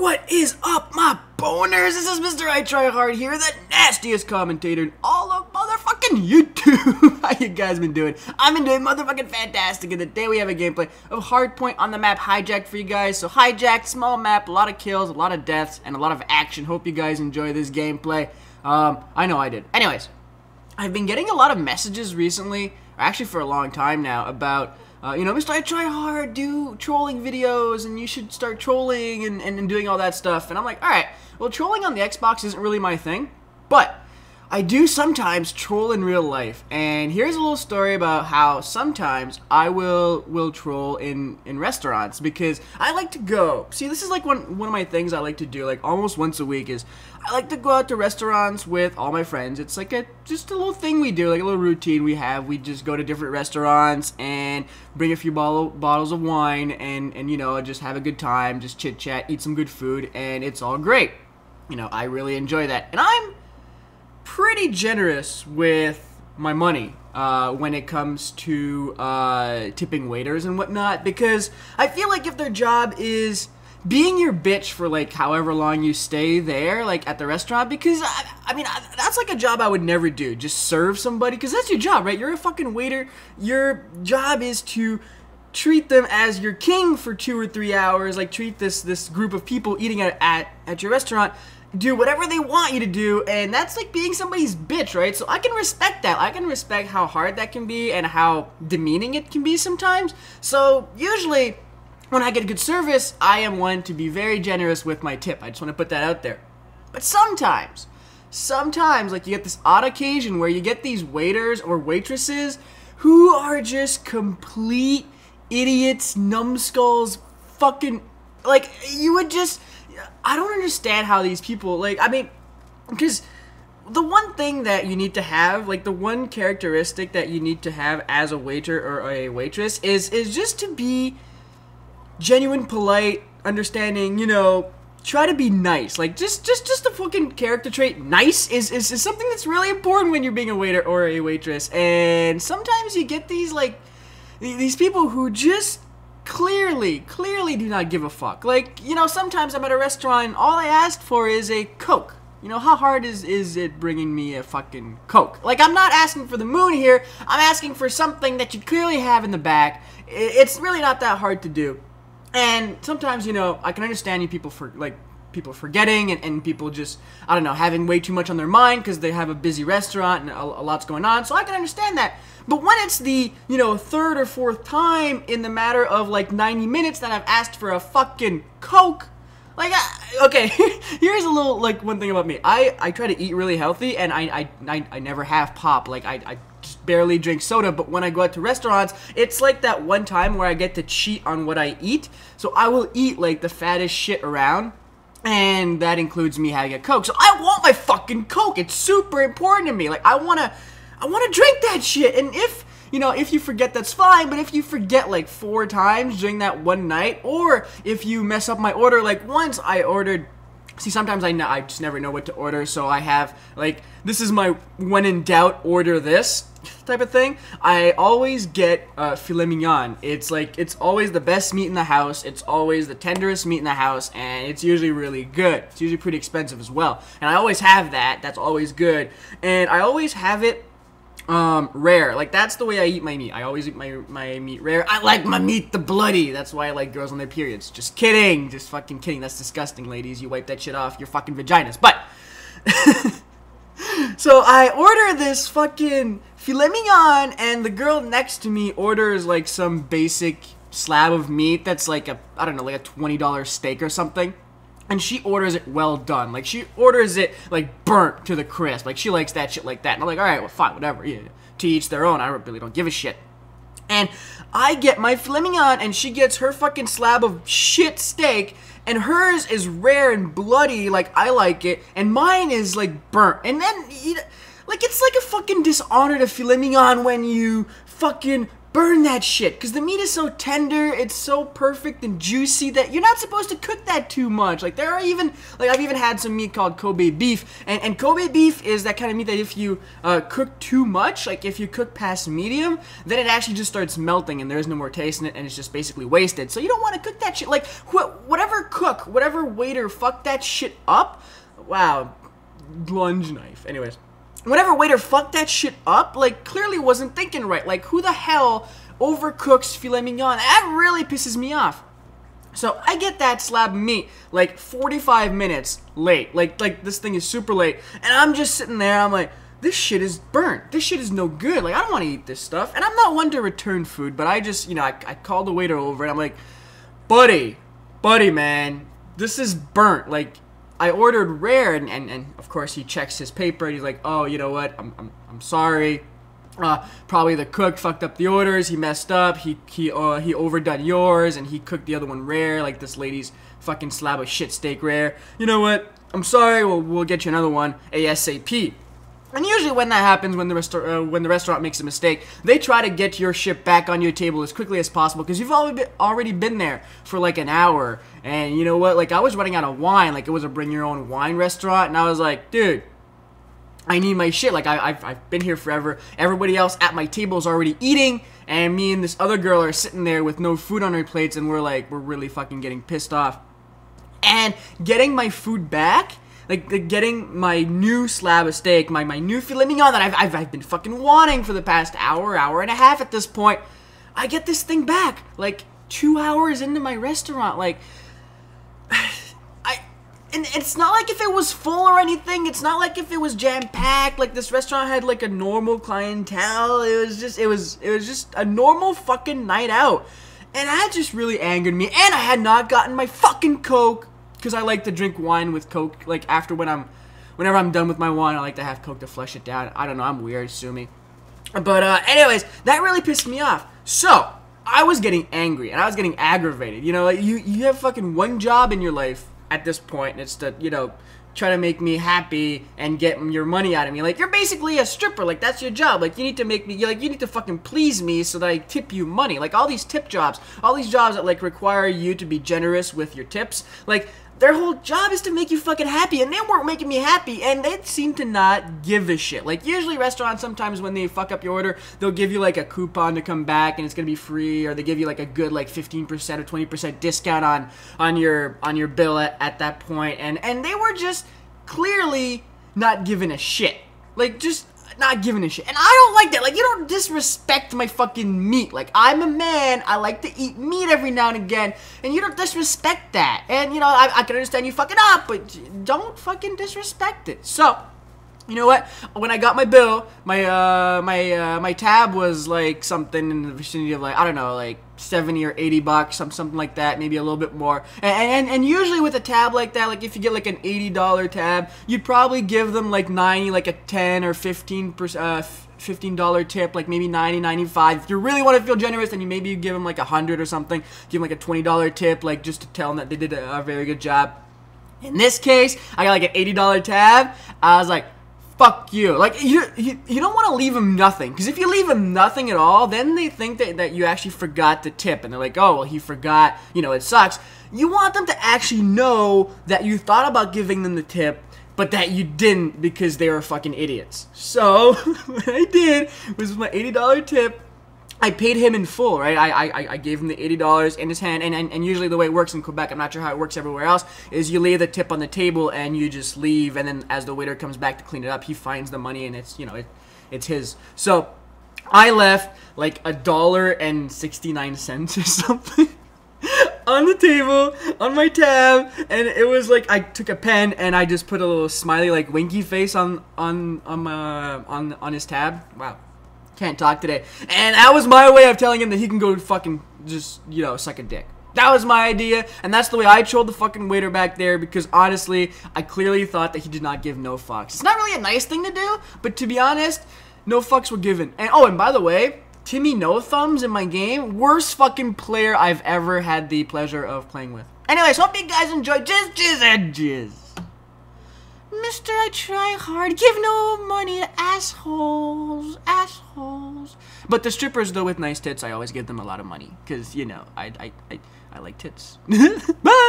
What is up, my boners? This is MrITryHard here, the nastiest commentator in all of motherfucking YouTube. How you guys been doing? I've been doing motherfucking fantastic, and today we have a gameplay of Hardpoint on the map Hijacked for you guys. So Hijacked, small map, a lot of kills, a lot of deaths, and a lot of action. Hope you guys enjoy this gameplay. I know I did. Anyways, I've been getting a lot of messages recently, or actually for a long time now, about MrITryHard, do trolling videos, and you should start trolling and doing all that stuff. And I'm like, alright, well, trolling on the Xbox isn't really my thing, but I do sometimes troll in real life. And here's a little story about how sometimes I will troll in restaurants, because I like to go. See, this is like one of my things I like to do, like almost once a week, is I like to go out to restaurants with all my friends. It's like just a little thing we do, like a little routine we have. We just go to different restaurants and bring a few bottles of wine and you know, just have a good time, just chit chat, eat some good food, and it's all great. You know, I really enjoy that. And I'm pretty generous with my money when it comes to tipping waiters and whatnot, because I feel like if their job is being your bitch for like however long you stay there, like at the restaurant, because I mean that's like a job I would never do. Just serve somebody, because that's your job, right? You're a fucking waiter. Your job is to treat them as your king for 2 or 3 hours, like treat this group of people eating at your restaurant, do whatever they want you to do, and that's like being somebody's bitch, right? So I can respect that. I can respect how hard that can be and how demeaning it can be sometimes. So usually when I get good service, I am one to be very generous with my tip. I just want to put that out there. But sometimes, like, you get this odd occasion where you get these waiters or waitresses who are just complete idiots, numbskulls, fucking, like, you would just, I don't understand how these people, like, I mean, because the one thing that you need to have, like, the one characteristic that you need to have as a waiter or a waitress is just to be genuine, polite, understanding, you know, try to be nice. Like, just a fucking character trait. Nice is something that's really important when you're being a waiter or a waitress. And sometimes you get these, like, these people who just clearly do not give a fuck. Like, you know, sometimes I'm at a restaurant and all I asked for is a Coke. You know, how hard is it bringing me a fucking Coke? Like, I'm not asking for the moon here. I'm asking for something that you clearly have in the back. It's really not that hard to do. And sometimes, you know, I can understand you people forgetting and people just, I don't know, having way too much on their mind because they have a busy restaurant and a lot's going on. So I can understand that. But when it's the, you know, 3rd or 4th time in the matter of like 90 minutes that I've asked for a fucking Coke, like, okay, here's a little, like, one thing about me. I try to eat really healthy, and I never have pop. Like, I just barely drink soda, but when I go out to restaurants, it's like that one time where I get to cheat on what I eat. So I will eat, like, the fattest shit around, and that includes me having a Coke. So I want my fucking Coke. It's super important to me. Like, I wanna drink that shit, and if, you know, if you forget, that's fine, but if you forget like 4 times during that one night, or if you mess up my order, like once I ordered, see, sometimes I just never know what to order, so I have, like, this is my when in doubt, order this type of thing. I always get filet mignon. It's like, it's always the best meat in the house, it's always the tenderest meat in the house, and it's usually really good. It's usually pretty expensive as well, and I always have that. That's always good, and I always have it rare. Like, that's the way I eat my meat. I always eat my meat rare. I like my meat the bloody. That's why I like girls on their periods. Just kidding. Just fucking kidding. That's disgusting, ladies. You wipe that shit off your fucking vaginas. But so I order this fucking filet mignon, and the girl next to me orders like some basic slab of meat that's like a, I don't know, like a $20 steak or something. And she orders it well done. Like, she orders it, like, burnt to the crisp. Like, she likes that shit like that. And I'm like, alright, well, fine, whatever. Yeah, to each their own. I really don't give a shit. And I get my filet mignon, and she gets her fucking slab of shit steak, and hers is rare and bloody, like I like it, and mine is, like, burnt. And then, like, it's like a fucking dishonor to filet mignon when you fucking burn that shit, because the meat is so tender, it's so perfect and juicy that you're not supposed to cook that too much. Like, there are even, like, I've even had some meat called Kobe beef, and Kobe beef is that kind of meat that if you cook too much, like if you cook past medium, then it actually just starts melting and there's no more taste in it and it's just basically wasted. So you don't want to cook that shit. Like, whatever waiter fucked that shit up, wow, lunge knife. Anyways. Whatever waiter fucked that shit up, like, clearly wasn't thinking right. Like, who the hell overcooks filet mignon? That really pisses me off. So, I get that slab of meat, like, 45 minutes late. Like, this thing is super late. And I'm just sitting there, I'm like, this shit is burnt. This shit is no good. Like, I don't want to eat this stuff. And I'm not one to return food, but I just, you know, I called the waiter over, and I'm like, buddy, man, this is burnt. Like, I ordered rare, and of course he checks his paper, and he's like, oh, you know what, I'm sorry, probably the cook fucked up the orders, he messed up, he overdone yours, and he cooked the other one rare, like this lady's fucking slab of shit steak rare. You know what, I'm sorry, we'll get you another one ASAP. And usually when that happens, when the restaurant makes a mistake, they try to get your shit back on your table as quickly as possible, because you've already been there for like an hour. And you know what, like, I was running out of wine, like it was a bring your own wine restaurant, and I was like, dude, I need my shit. Like, I've been here forever. Everybody else at my table is already eating, and me and this other girl are sitting there with no food on our plates, and we're really fucking getting pissed off. And getting my food back, like getting my new slab of steak, my new filet mignon that I've been fucking wanting for the past hour and a half at this point, I get this thing back, like, 2 hours into my restaurant. Like, and it's not like if it was full or anything, it's not like if it was jam-packed, like this restaurant had like a normal clientele, it was just a normal fucking night out, and that just really angered me, and I had not gotten my fucking Coke, because I like to drink wine with Coke, like, whenever I'm done with my wine, I like to have Coke to flush it down. I don't know, I'm weird, sue me. But, anyways, that really pissed me off. So, I was getting angry, and I was getting aggravated. You know, like, you have fucking one job in your life at this point, and it's to, you know, try to make me happy and get your money out of me. Like, you're basically a stripper. Like, that's your job. Like, you need to make me, like, you need to fucking please me so that I tip you money. Like, all these tip jobs, all these jobs that, like, require you to be generous with your tips, like, their whole job is to make you fucking happy, and they weren't making me happy, and they seem to not give a shit. Like, usually restaurants, sometimes when they fuck up your order, they'll give you, like, a coupon to come back, and it's gonna be free, or they give you, like, a good, like, 15% or 20% discount on your bill at that point, and they were just clearly not giving a shit. Like, just not giving a shit. And I don't like that. Like, you don't disrespect my fucking meat. Like, I'm a man. I like to eat meat every now and again. And you don't disrespect that. And, you know, I can understand you fucking up, but don't fucking disrespect it. So, you know what? When I got my bill, my tab was, like, something in the vicinity of, like, I don't know, like, 70 or 80 bucks, something like that, maybe a little bit more. And usually with a tab like that, like, if you get, like, an $80 tab, you'd probably give them, like, 90, like, a 10 or 15% $15 tip, like maybe 90, 95. If you really want to feel generous, then maybe you give them like 100 or something. Give them like a $20 tip, like, just to tell them that they did a very good job. In this case, I got like an $80 tab. I was like, fuck you. Like, you don't want to leave them nothing, because if you leave them nothing at all, then they think that you actually forgot the tip, and they're like, oh, well, he forgot, you know, it sucks. You want them to actually know that you thought about giving them the tip, but that you didn't because they were fucking idiots. So, what I did was, with my $80 tip, I paid him in full, right? I gave him the $80 in his hand, and usually the way it works in Quebec, I'm not sure how it works everywhere else, is you lay the tip on the table and you just leave, and then as the waiter comes back to clean it up, he finds the money and it's, you know, it's his. So, I left like $1.69 or something on the table, on my tab, and it was like, I took a pen and I just put a little smiley, like, winky face on his tab. Wow. Can't talk today. And that was my way of telling him that he can go fucking just, you know, suck a dick. That was my idea, and that's the way I trolled the fucking waiter back there, because honestly, I clearly thought that he did not give no fucks. It's not really a nice thing to do, but to be honest, no fucks were given. And oh, and by the way, Timmy No Thumbs in my game, worst fucking player I've ever had the pleasure of playing with. Anyways, hope you guys enjoyed. Jizz, jizz, and jizz. Mr. I try hard, give no money to assholes, assholes. But the strippers, though, with nice tits, I always give them a lot of money. Because, you know, I like tits. Bye!